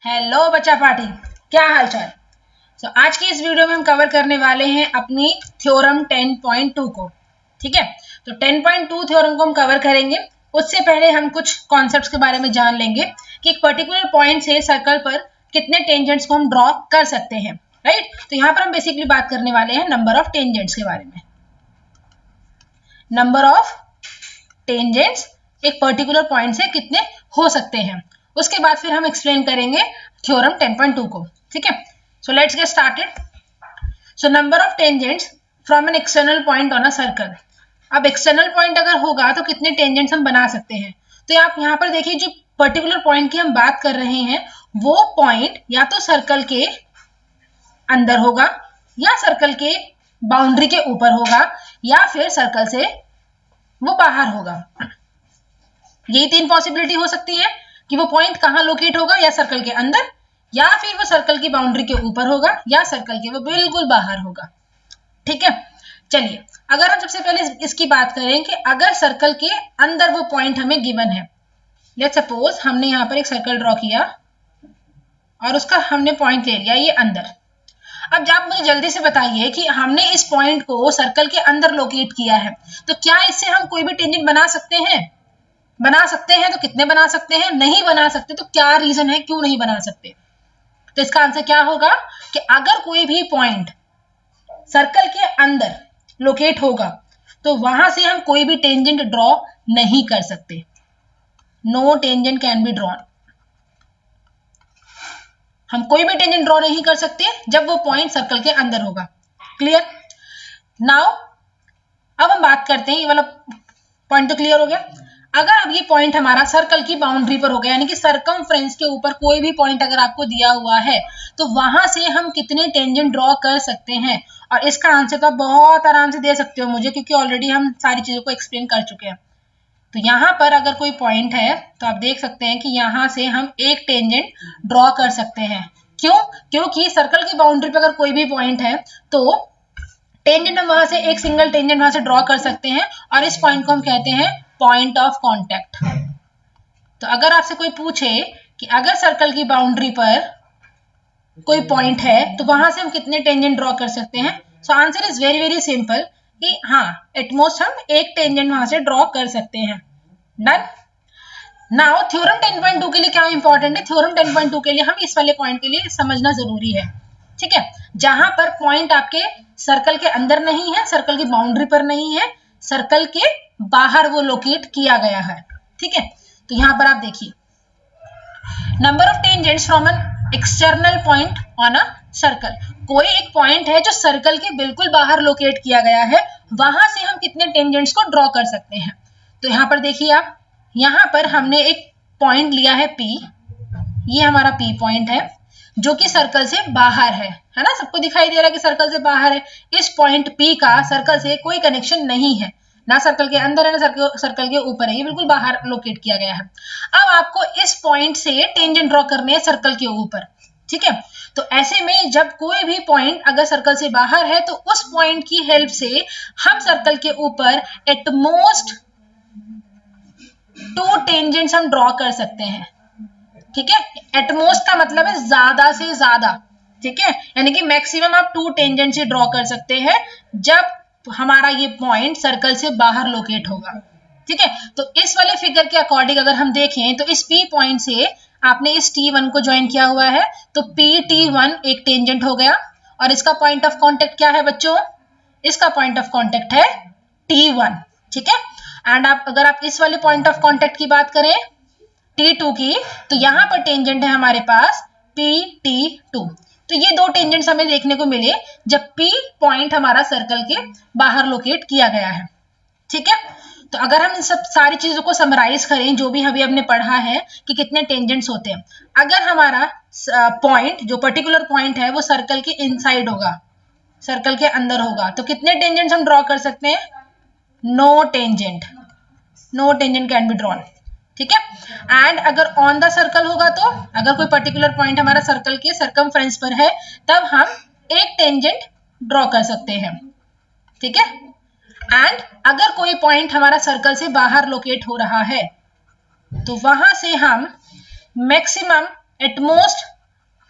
Hello बच्चा party, क्या हाल चाल। आज की इस वीडियो में हम कवर करने वाले हैं अपनी थ्योरम 10.2 को। ठीक है, तो 10.2 थ्योरम को हम कवर करेंगे। उससे पहले हम कुछ कॉन्सेप्ट्स के बारे में जान लेंगे कि एक पर्टिकुलर पॉइंट से सर्कल पर कितने टेंजेंट्स को हम ड्रॉ कर सकते हैं। राइट, तो यहाँ पर हम बेसिकली बात करने वाले हैं नंबर ऑफ टेंजेंट्स के बारे में। नंबर ऑफ टेंजेंट्स एक पर्टिकुलर पॉइंट से कितने हो सकते हैं, उसके बाद फिर हम एक्सप्लेन करेंगे थ्योरम 10.2 को। ठीक है, so let's get started. So number of tangents from an external point on a circle. अब एक्सटर्नल पॉइंट अगर होगा तो कितने टेंजेंट्स हम बना सकते हैं। तो आप यहाँ पर देखिए, जो पर्टिकुलर पॉइंट की हम बात कर रहे हैं वो पॉइंट या तो सर्कल के अंदर होगा या सर्कल के बाउंड्री के ऊपर होगा या फिर सर्कल से वो बाहर होगा। यही तीन पॉसिबिलिटी हो सकती है कि वो पॉइंट कहाँ लोकेट होगा, या सर्कल के अंदर, या फिर वो सर्कल की बाउंड्री के ऊपर होगा, या सर्कल के वो बिल्कुल बाहर होगा। ठीक है, चलिए अगर हम सबसे पहले इसकी बात करें कि अगर सर्कल के अंदर वो पॉइंट हमें गिवन है। लेट्स सपोज हमने यहाँ पर एक सर्कल ड्रॉ किया और उसका हमने पॉइंट ले लिया ये अंदर। अब आप मुझे जल्दी से बताइए कि हमने इस पॉइंट को सर्कल के अंदर लोकेट किया है, तो क्या इससे हम कोई भी टेंजेंट बना सकते हैं? बना सकते हैं, तो कितने बना सकते हैं? नहीं बना सकते, तो क्या रीजन है क्यों नहीं बना सकते? तो इसका आंसर क्या होगा कि अगर कोई भी पॉइंट सर्कल के अंदर लोकेट होगा तो वहां से हम कोई भी टेंजेंट ड्रॉ नहीं कर सकते। No tangent can be drawn. हम कोई भी टेंजेंट ड्रॉ नहीं कर सकते जब वो पॉइंट सर्कल के अंदर होगा। क्लियर? नाउ अब हम बात करते हैं, ये वाला पॉइंट तो क्लियर हो गया। अगर अब ये पॉइंट हमारा सर्कल की बाउंड्री पर हो गया, यानी कि सरकमफ्रेंस के ऊपर कोई भी पॉइंट अगर आपको दिया हुआ है तो वहां से हम कितने टेंजेंट ड्रॉ कर सकते हैं। और इसका आंसर तो आप बहुत आराम से दे सकते हो मुझे, क्योंकि ऑलरेडी हम सारी चीजों को एक्सप्लेन कर चुके हैं। तो यहाँ पर अगर कोई पॉइंट है तो आप देख सकते हैं कि यहाँ से हम एक टेंजेंट ड्रॉ कर सकते हैं। क्यों? क्योंकि सर्कल की बाउंड्री पर अगर कोई भी पॉइंट है तो टेंजेंट हम वहां से एक सिंगल टेंजेंट वहां से ड्रॉ कर सकते हैं, और इस पॉइंट को हम कहते हैं पॉइंट ऑफ कांटेक्ट। तो अगर आपसे कोई पूछे कि अगर सर्कल की बाउंड्री पर कोई पॉइंट है तो वहां से हम कितने टेंजेंट ड्रॉ कर सकते हैं, so answer is very very simple कि हाँ, एटमोस्ट हम एक टेंजेंट वहां से ड्रॉ कर सकते हैं। डन। नाउ थ्योरम 10.2 के लिए क्या इंपॉर्टेंट है? थ्योरम 10.2 के लिए हम इस वाले पॉइंट के लिए समझना जरूरी है। ठीक है, जहां पर पॉइंट आपके सर्कल के अंदर नहीं है, सर्कल की बाउंड्री पर नहीं है, सर्कल के बाहर वो लोकेट किया गया है। ठीक है, तो यहां पर आप देखिए, number of tangents from an external point on a circle. कोई एक पॉइंट है जो सर्कल के बिल्कुल बाहर लोकेट किया गया है, वहां से हम कितने टेंजेंट्स को ड्रॉ कर सकते हैं। तो यहां पर देखिए आप, यहां पर हमने एक पॉइंट लिया है P। ये हमारा P पॉइंट है जो कि सर्कल से बाहर है ना? सबको दिखाई दे रहा है कि सर्कल से बाहर है। इस पॉइंट P का सर्कल से कोई कनेक्शन नहीं है, ना सर्कल के अंदर है ना सर्कल के ऊपर है, ये बिल्कुल बाहर लोकेट किया गया है। अब आपको इस पॉइंट से टेंजेंट ड्रॉ करने हैं सर्कल के ऊपर। ठीक है, तो ऐसे में जब कोई भी पॉइंट अगर सर्कल से बाहर है तो उस पॉइंट की हेल्प से हम सर्कल के ऊपर एटमोस्ट 2 टेंजेंट्स हम ड्रॉ कर सकते हैं। ठीक है, एटमोस्ट का मतलब है ज्यादा से ज्यादा। ठीक है, यानी कि मैक्सिमम आप 2 टेंजेंट से ड्रॉ कर सकते हैं जब हमारा ये पॉइंट सर्कल से बाहर लोकेट होगा। ठीक है, तो इस वाले फिगर के अकॉर्डिंग अगर हम देखें तो इस P पॉइंट से आपने इस T1 को ज्वाइन किया हुआ है, तो PT1 एक टेंजेंट हो गया। और इसका पॉइंट ऑफ कांटेक्ट क्या है बच्चों? इसका पॉइंट ऑफ कांटेक्ट है T1। ठीक है, एंड अगर आप इस वाले पॉइंट ऑफ कांटेक्ट की बात करें T2 की, तो यहां पर टेंजेंट है हमारे पास PT2। तो ये 2 टेंजेंट्स हमें देखने को मिले जब P पॉइंट हमारा सर्कल के बाहर लोकेट किया गया है। ठीक है, तो अगर हम इन सब सारी चीजों को समराइज करें, जो भी अभी हमने पढ़ा है कि कितने टेंजेंट्स होते हैं, अगर हमारा पॉइंट जो पर्टिकुलर पॉइंट है वो सर्कल के इनसाइड होगा, सर्कल के अंदर होगा, तो कितने टेंजेंट्स हम ड्रॉ कर सकते हैं? No tangent. No tangent can be drawn. ठीक है, एंड अगर ऑन द सर्कल होगा, तो अगर कोई पर्टिकुलर पॉइंट हमारा सर्कल के सरकमफ्रेंस पर है तब हम एक टेंजेंट ड्रॉ कर सकते हैं। ठीक है, एंड अगर कोई पॉइंट हमारा सर्कल से बाहर लोकेट हो रहा है तो वहां से हम मैक्सिमम एट मोस्ट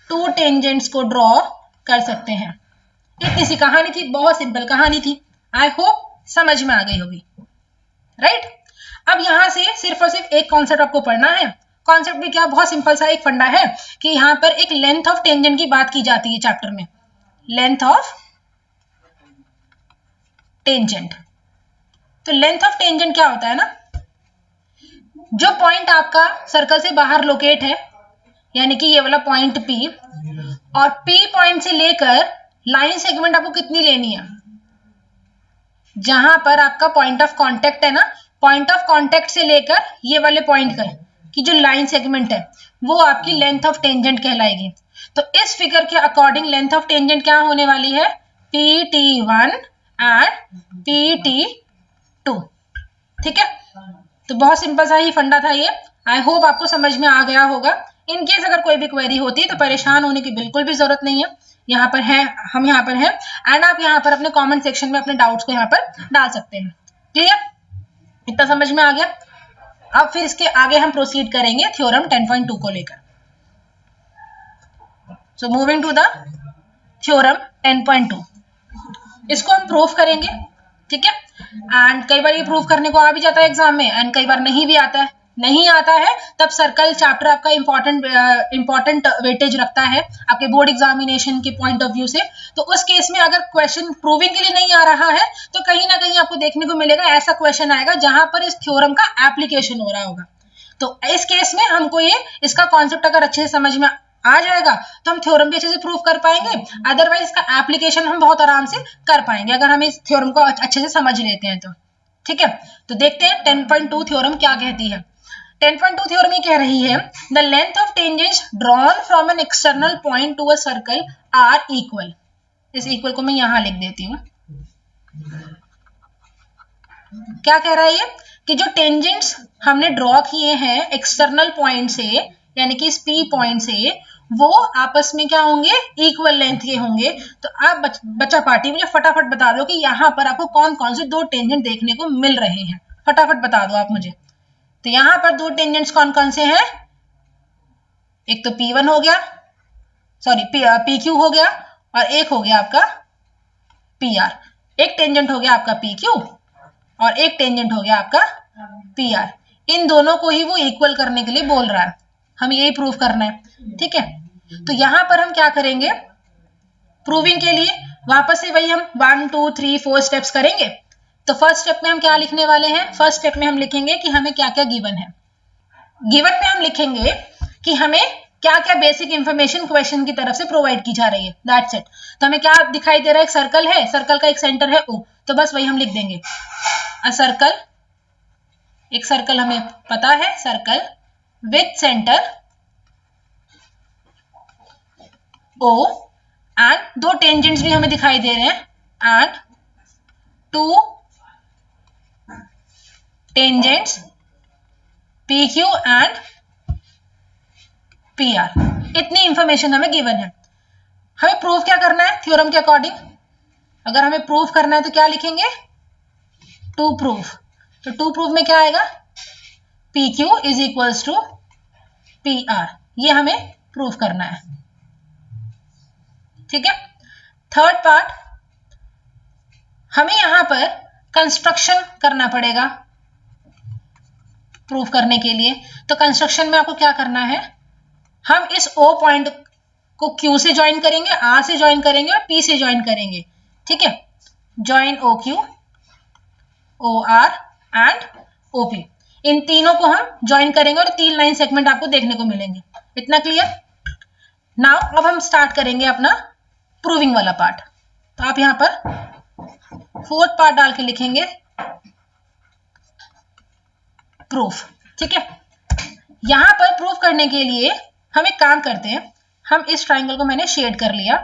2 टेंजेंट्स को ड्रॉ कर सकते हैं। इतनी सी कहानी थी, बहुत सिंपल कहानी थी। आई होप समझ में आ गई होगी, राइट। अब यहां से सिर्फ और सिर्फ एक कॉन्सेप्ट आपको पढ़ना है। कॉन्सेप्ट भी क्या, बहुत सिंपल सा एक फंडा है कि यहाँ पर एक लेंथ ऑफ टेंजेंट की बात की जाती है चैप्टर में, लेंथ ऑफ टेंजेंट। तो लेंथ ऑफ टेंजेंट क्या होता है ना, जो पॉइंट आपका सर्कल से बाहर लोकेट है, यानी कि ये वाला पॉइंट P, और P पॉइंट से लेकर लाइन सेगमेंट आपको कितनी लेनी है, जहां पर आपका पॉइंट ऑफ कांटेक्ट है ना, पॉइंट ऑफ कांटेक्ट से लेकर ये वाले पॉइंट का की जो लाइन सेगमेंट है वो आपकी लेंथ ऑफ टेंजेंट कहलाएगी। तो इस फिगर के अकॉर्डिंग लेंथ ऑफ टेंजेंट क्या होने वाली है, PT1 एंड PT2। ठीक है, तो बहुत सिंपल सा ही फंडा था ये। आई होप आपको समझ में आ गया होगा। इन केस अगर कोई भी क्वेरी होती है तो परेशान होने की बिल्कुल भी जरूरत नहीं है, यहाँ पर है, हम यहाँ पर हैं, एंड आप यहाँ पर अपने कमेंट सेक्शन में अपने डाउट्स को यहाँ पर डाल सकते हैं। क्लियर, इतना समझ में आ गया। अब फिर इसके आगे हम प्रोसीड करेंगे थ्योरम 10.2 को लेकर। So moving to the theorem 10.2, इसको हम प्रूफ करेंगे। ठीक है, एंड कई बार ये प्रूफ करने को आ भी जाता है एग्जाम में, एंड कई बार नहीं भी आता है। नहीं आता है तब सर्कल चैप्टर आपका इंपॉर्टेंट वेटेज रखता है आपके बोर्ड एग्जामिनेशन के पॉइंट ऑफ व्यू से। तो उस केस में अगर क्वेश्चन प्रूविंग के लिए नहीं आ रहा है तो कहीं ना कहीं आपको देखने को मिलेगा ऐसा क्वेश्चन आएगा जहां पर इस थ्योरम का एप्लीकेशन हो रहा होगा। तो इस केस में हमको ये इसका कॉन्सेप्ट अगर अच्छे से समझ में आ जाएगा तो हम थ्योरम भी अच्छे से प्रूव कर पाएंगे, अदरवाइज इसका एप्लीकेशन हम बहुत आराम से कर पाएंगे अगर हम इस थ्योरम को अच्छे से समझ लेते हैं तो। ठीक है, तो देखते हैं 10.2 थ्योरम क्या कहती है। 10.2 थ्योरम ये कह रही है, the length of tangents drawn from an external point to a circle are equal. इस इक्वल को मैं यहां लिख देती हूँ। क्या कह रहा है ये कि जो टेंजेंट्स हमने ड्रॉ किए हैं एक्सटर्नल पॉइंट से, यानी कि इस P पॉइंट से, वो आपस में क्या होंगे, इक्वल लेंथ के होंगे। तो आप बच्चा पार्टी मुझे फटाफट बता दो कि यहाँ पर आपको कौन कौन से दो टेंजेंट देखने को मिल रहे हैं, फटाफट बता दो आप मुझे। तो यहाँ पर दो टेंजेंट्स कौन कौन से हैं, एक तो P1 हो गया, सॉरी PQ हो गया, और एक हो गया आपका PR। एक टेंजेंट हो गया आपका PQ और एक टेंजेंट हो गया आपका PR। इन दोनों को ही वो इक्वल करने के लिए बोल रहा है, हमें यही प्रूव करना है। ठीक है, तो यहां पर हम क्या करेंगे प्रूविंग के लिए, वापस से वही हम 1 2 3 4 स्टेप्स करेंगे। तो फर्स्ट स्टेप में हम क्या लिखने वाले हैं, फर्स्ट स्टेप में हम लिखेंगे कि हमें क्या क्या गिवन है। गिवन में हम लिखेंगे कि हमें क्या क्या बेसिक इंफॉर्मेशन क्वेश्चन की तरफ से प्रोवाइड की जा रही है, दैट्स इट। तो हमें क्या दिखाई दे रहा है, एक सर्कल है, सर्कल का एक सेंटर है O, तो बस वही हम लिख देंगे अ सर्कल, एक सर्कल हमें पता है, circle with centre O, and दो टेंजेंट्स भी हमें दिखाई दे रहे हैं, and to tangents PQ and PR। इतनी इंफॉर्मेशन हमें गिवन है। हमें प्रूफ क्या करना है थ्योरम के अकॉर्डिंग, अगर हमें प्रूफ करना है तो क्या लिखेंगे, टू प्रूफ। तो टू प्रूफ में क्या आएगा, PQ is equals to PR, ये हमें प्रूफ करना है। ठीक है, थर्ड पार्ट, हमें यहां पर कंस्ट्रक्शन करना पड़ेगा प्रूफ करने के लिए। तो कंस्ट्रक्शन में आपको क्या करना है, हम इस O पॉइंट को Q से ज्वाइन करेंगे, R से ज्वाइन करेंगे और P से ज्वाइन करेंगे। ठीक है, join OQ, OR and OP, इन तीनों को हम ज्वाइन करेंगे और 3 लाइन सेगमेंट आपको देखने को मिलेंगे। इतना क्लियर। नाउ अब हम स्टार्ट करेंगे अपना प्रूविंग वाला पार्ट। तो आप यहां पर फोर्थ पार्ट डाल के लिखेंगे प्रूफ। ठीक है, यहां पर प्रूफ करने के लिए हम एक काम करते हैं, हम इस ट्राइंगल को मैंने शेड कर लिया।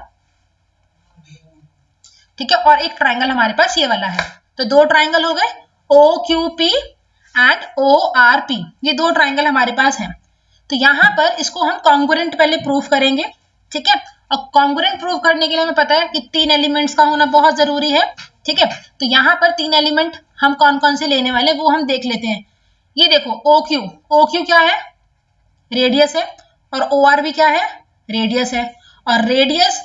ठीक है, और एक ट्राइंगल हमारे पास ये वाला है, तो दो ट्राइंगल हो गए OQP एंड ORP, ये दो ट्राइंगल हमारे पास हैं। तो यहां पर इसको हम कॉन्ग्रुएंट पहले प्रूफ करेंगे। ठीक है, और कॉन्ग्रुएंट प्रूफ करने के लिए हमें पता है कि 3 एलिमेंट्स का होना बहुत जरूरी है। ठीक है, तो यहां पर 3 एलिमेंट हम कौन कौन से लेने वाले वो हम देख लेते हैं। ये देखो OQ क्या है, रेडियस है, और ओ आर भी क्या है, रेडियस है, और रेडियस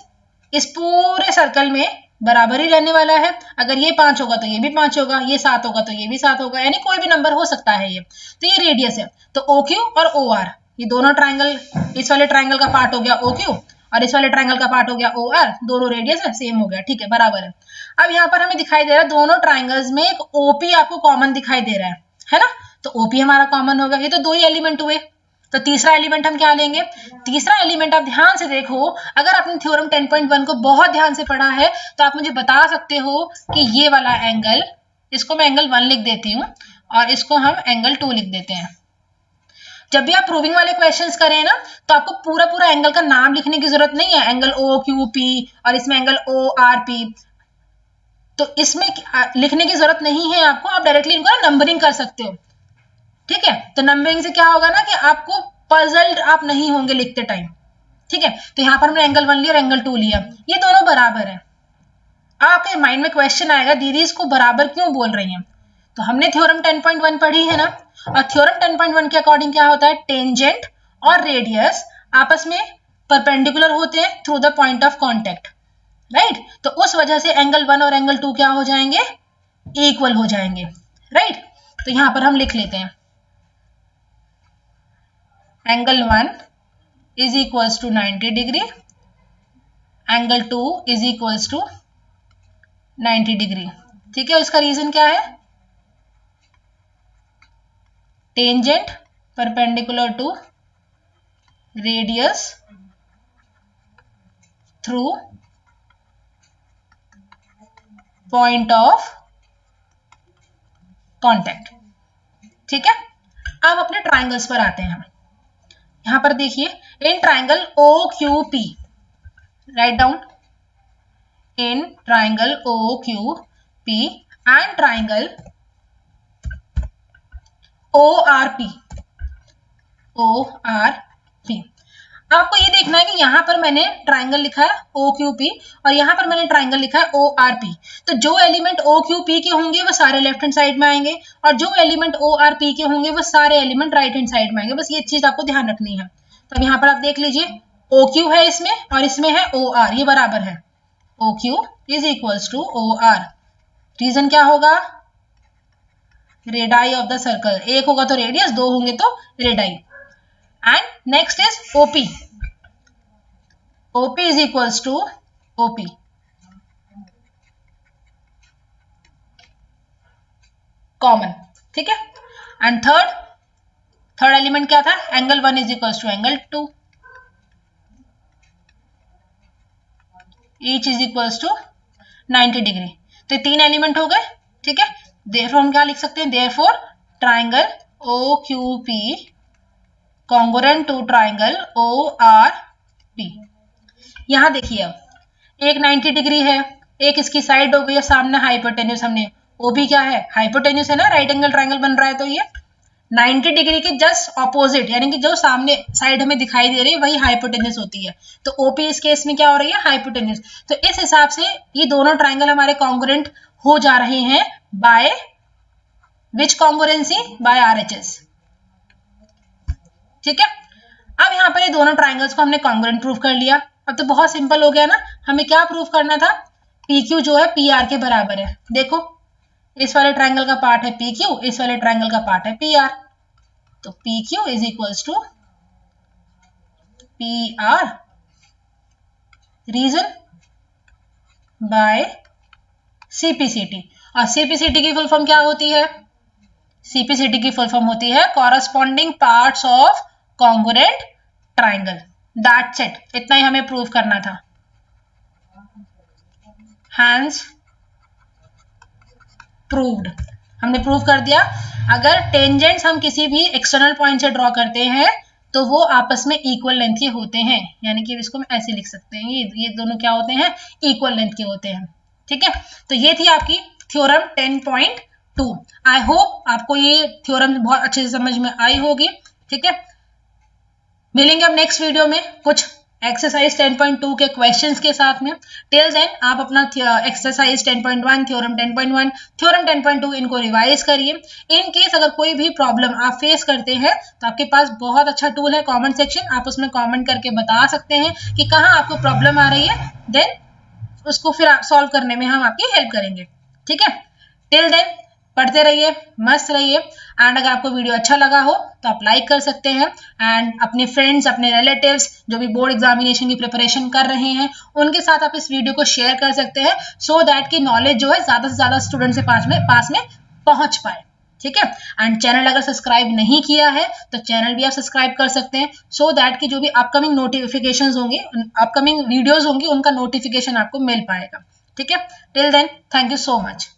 इस पूरे सर्कल में बराबर ही रहने वाला है। अगर ये 5 होगा तो ये भी 5 होगा, ये 7 होगा तो ये भी 7 होगा, यानी कोई भी नंबर हो सकता है ये। तो ये रेडियस है। तो ओ क्यू और ओ आर, ये दोनों ट्राइंगल, इस वाले ट्राइंगल का पार्ट हो गया ओ क्यू और इस वाले ट्राइंगल का पार्ट हो गया ओ आर, दोनों रेडियस है, सेम हो गया, ठीक है, बराबर है। अब यहाँ पर हमें दिखाई दे रहा है दोनों ट्राइंगल्स में एक ओपी आपको कॉमन दिखाई दे रहा है ना, तो ओपी हमारा कॉमन होगा। ये तो दो ही एलिमेंट हुए, तो तीसरा एलिमेंट हम क्या लेंगे? तीसरा एलिमेंट आप ध्यान से देखो, अगर आपने थ्योरम 10.1 को बहुत ध्यान से पढ़ा है तो आप मुझे बता सकते हो कि ये वाला एंगल, इसको मैं एंगल 1 लिख देती हूँ और इसको हम एंगल 2 लिख देते हैं। जब भी आप प्रूविंग वाले क्वेश्चंस करें ना, तो आपको पूरा पूरा एंगल का नाम लिखने की जरूरत नहीं है, एंगल ओ क्यू पी और इसमें एंगल ओ आर पी, तो इसमें लिखने की जरूरत नहीं है आपको, आप डायरेक्टली इनको नंबरिंग कर सकते हो, ठीक है। तो नंबरिंग से क्या होगा ना कि आपको पजल्ड आप नहीं होंगे लिखते टाइम, ठीक है। तो यहाँ पर हमने एंगल 1 लिया और एंगल 2 लिया, ये दोनों बराबर है। आपके माइंड में क्वेश्चन आएगा दीदी इसको बराबर क्यों बोल रही हैं? तो हमने थ्योरम 10.1 पढ़ी है ना, और थ्योरम 10.1 के अकॉर्डिंग क्या होता है, टेंजेंट और रेडियस आपस में परपेंडिकुलर होते हैं through the point of contact, right. तो उस वजह से एंगल 1 और एंगल 2 क्या हो जाएंगे, इक्वल हो जाएंगे, राइट। तो यहां पर हम लिख लेते हैं angle 1 is equals to 90 degree, angle 2 is equals to 90 degree, ठीक है। इसका रीजन क्या है, tangent perpendicular to radius through point of contact, ठीक है। अब अपने ट्राइंगल्स पर आते हैं हम। यहां पर देखिए, in triangle O Q P, write down, in triangle O Q P and triangle O R P, O R P, आपको ये देखना है कि यहां पर मैंने ट्राइंगल लिखा है ओ क्यू पी और यहां पर मैंने ट्राइंगल लिखा है ओ आर पी। तो जो एलिमेंट ओ क्यू पी के होंगे वो सारे लेफ्ट हैंड साइड में आएंगे और जो एलिमेंट ओ आर पी के होंगे वो सारे एलिमेंट राइट हैंड साइड में आएंगे। बस ये चीज आपको ध्यान रखनी है। तो अब यहाँ पर आप देख लीजिए, ओ क्यू है इसमें और इसमें है ओ आर, ये बराबर है, O Q is equals to O R. Reason क्या होगा, रेडाई ऑफ द सर्कल, एक होगा तो रेडियस, दो होंगे तो radii. And next is OP, OP is equals to OP, common, ठीक है। एंड थर्ड एलिमेंट क्या था, angle 1 is equals to angle 2, each is equals to 90 degree. तो तीन एलिमेंट हो गए, ठीक है। देयरफॉर हम क्या लिख सकते हैं, therefore triangle O Q P congruent to triangle O R P. यहां देखिए, अब एक 90 डिग्री है, एक इसकी साइड हो गई है सामने हाइपोटेन्यूस, हमने वो भी क्या है, हाइपोटेन्यूस है ना, राइट एंगल ट्राइंगल बन रहा है, तो ये 90 डिग्री के जस्ट ऑपोजिट, यानी कि जो सामने साइड हमें दिखाई दे रही है वही हाइपोटेन्यूस होती है। तो ओपी इस केस में क्या हो रही है, हाइपोटेन्यूस। तो इस हिसाब से ये दोनों ट्राइंगल हमारे कॉन्ग्रुएंट हो जा रहे हैं by which congruency, by RHS, ठीक है। अब यहाँ पर ये दोनों ट्राइंगल्स को हमने कॉन्ग्रुएंट प्रूव कर लिया। अब तो बहुत सिंपल हो गया ना, हमें क्या प्रूव करना था, PQ जो है PR के बराबर है। देखो, इस वाले ट्राइंगल का पार्ट है PQ, इस वाले ट्राइंगल का पार्ट है PR, तो PQ is equals to PR, reason by CPCT। और CPCT की फुल फॉर्म क्या होती है, CPCT की फुल फॉर्म होती है corresponding parts of congruent triangle. That's it, इतना ही हमें प्रूव करना था। हैंस प्रूव्ड, हमने प्रूव कर दिया। अगर टेंजेंट्स हम किसी भी एक्सटर्नल पॉइंट से ड्रॉ करते हैं तो वो आपस में इक्वल लेंथ के होते हैं, यानी कि इसको हम ऐसे लिख सकते हैं, ये दोनों क्या होते हैं, इक्वल लेंथ के होते हैं, ठीक है। तो ये थी आपकी थ्योरम 10.2। आई होप आपको ये थ्योरम बहुत अच्छे से समझ में आई होगी, ठीक है। मिलेंगे अब नेक्स्ट वीडियो में कुछ एक्सरसाइज 10.2 के क्वेश्चंस के साथ में। टिल देन आप अपना एक्सरसाइज 10.1, थ्योरम 10.1, थ्योरम 10.2 इनको रिवाइज करिए। इन केस अगर कोई भी प्रॉब्लम आप फेस करते हैं तो आपके पास बहुत अच्छा टूल है कमेंट सेक्शन, आप उसमें कमेंट करके बता सकते हैं कि कहाँ आपको प्रॉब्लम आ रही है, देन उसको फिर आप सॉल्व करने में हम आपकी हेल्प करेंगे। ठीक है, टिल देन पढ़ते रहिए, मस्त रहिए। एंड अगर आपको वीडियो अच्छा लगा हो तो आप लाइक कर सकते हैं, एंड अपने फ्रेंड्स, अपने रिलेटिव्स जो भी बोर्ड एग्जामिनेशन की प्रिपरेशन कर रहे हैं उनके साथ आप इस वीडियो को शेयर कर सकते हैं, सो दैट कि नॉलेज जो है ज्यादा से ज्यादा स्टूडेंट से पास में पहुंच पाए। ठीक है, एंड चैनल अगर सब्सक्राइब नहीं किया है तो चैनल भी आप सब्सक्राइब कर सकते हैं, सो दैट कि जो भी अपकमिंग नोटिफिकेशंस होंगे, अपकमिंग वीडियोस होंगी, उनका नोटिफिकेशन आपको मिल पाएगा। ठीक है, till then thank you so much.